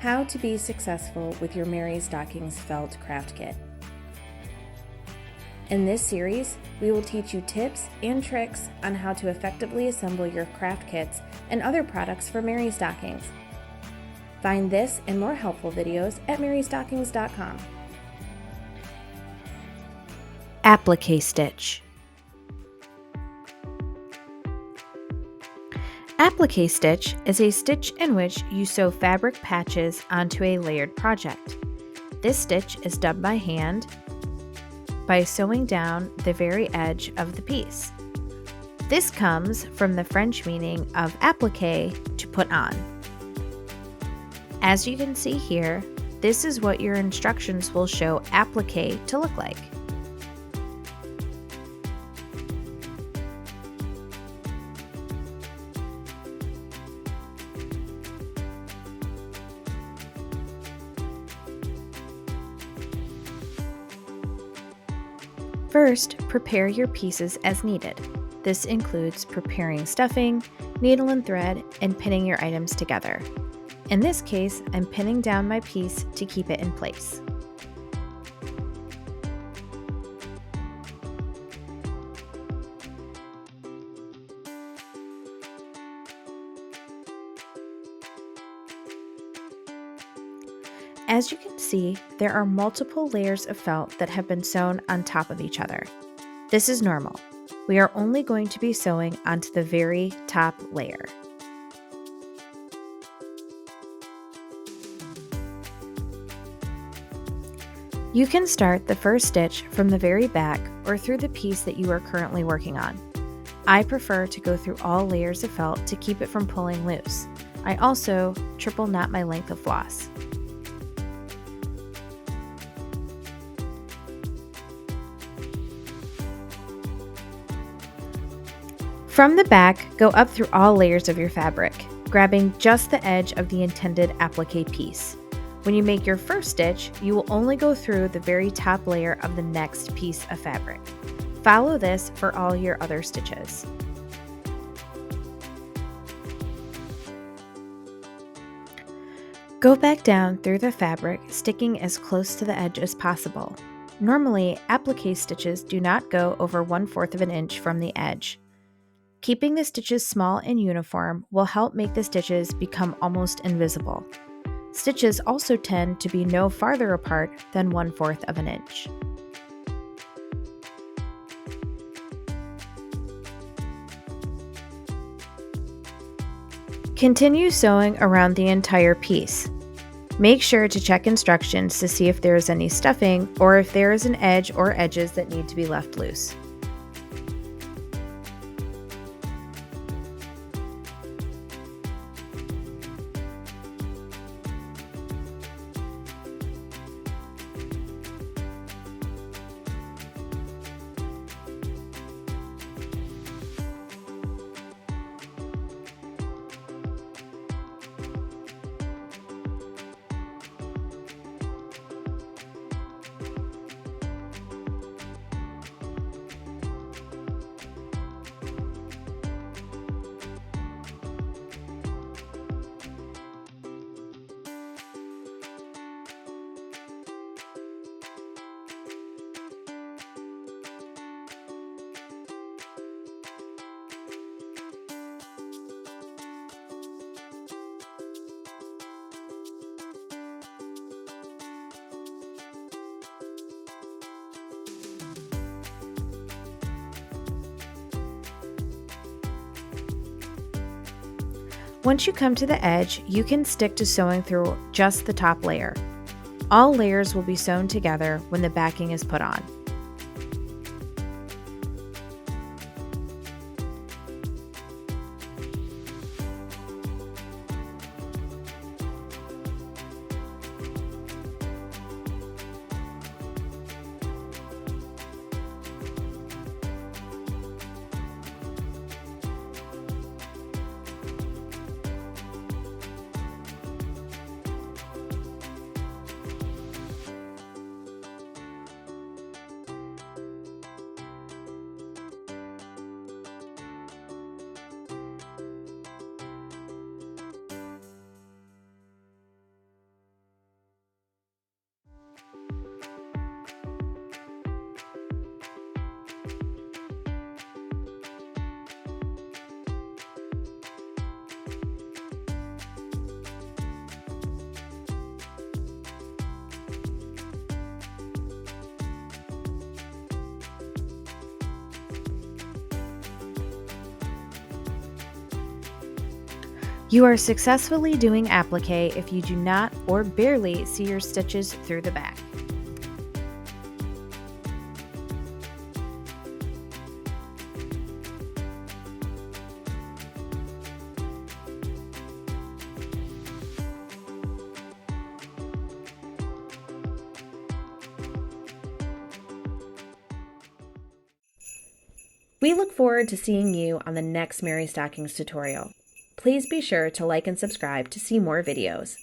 How to be successful with your MerryStockings felt craft kit. In this series, we will teach you tips and tricks on how to effectively assemble your craft kits and other products for MerryStockings. Find this and more helpful videos at MerryStockings.com. Applique stitch. Applique stitch is a stitch in which you sew fabric patches onto a layered project. This stitch is done by hand by sewing down the very edge of the piece. This comes from the French meaning of appliquer, to put on. As you can see here, this is what your instructions will show applique to look like. First, prepare your pieces as needed. This includes preparing stuffing, needle and thread, and pinning your items together. In this case, I'm pinning down my piece to keep it in place. As you can see, there are multiple layers of felt that have been sewn on top of each other. This is normal. We are only going to be sewing onto the very top layer. You can start the first stitch from the very back or through the piece that you are currently working on. I prefer to go through all layers of felt to keep it from pulling loose. I also triple knot my length of floss. From the back, go up through all layers of your fabric, grabbing just the edge of the intended applique piece. When you make your first stitch, you will only go through the very top layer of the next piece of fabric. Follow this for all your other stitches. Go back down through the fabric, sticking as close to the edge as possible. Normally, applique stitches do not go over 1/4 of an inch from the edge. Keeping the stitches small and uniform will help make the stitches become almost invisible. Stitches also tend to be no farther apart than 1/4 of an inch. Continue sewing around the entire piece. Make sure to check instructions to see if there is any stuffing or if there is an edge or edges that need to be left loose. Once you come to the edge, you can stick to sewing through just the top layer. All layers will be sewn together when the backing is put on. You are successfully doing applique if you do not or barely see your stitches through the back. We look forward to seeing you on the next MerryStockings tutorial. Please be sure to like and subscribe to see more videos.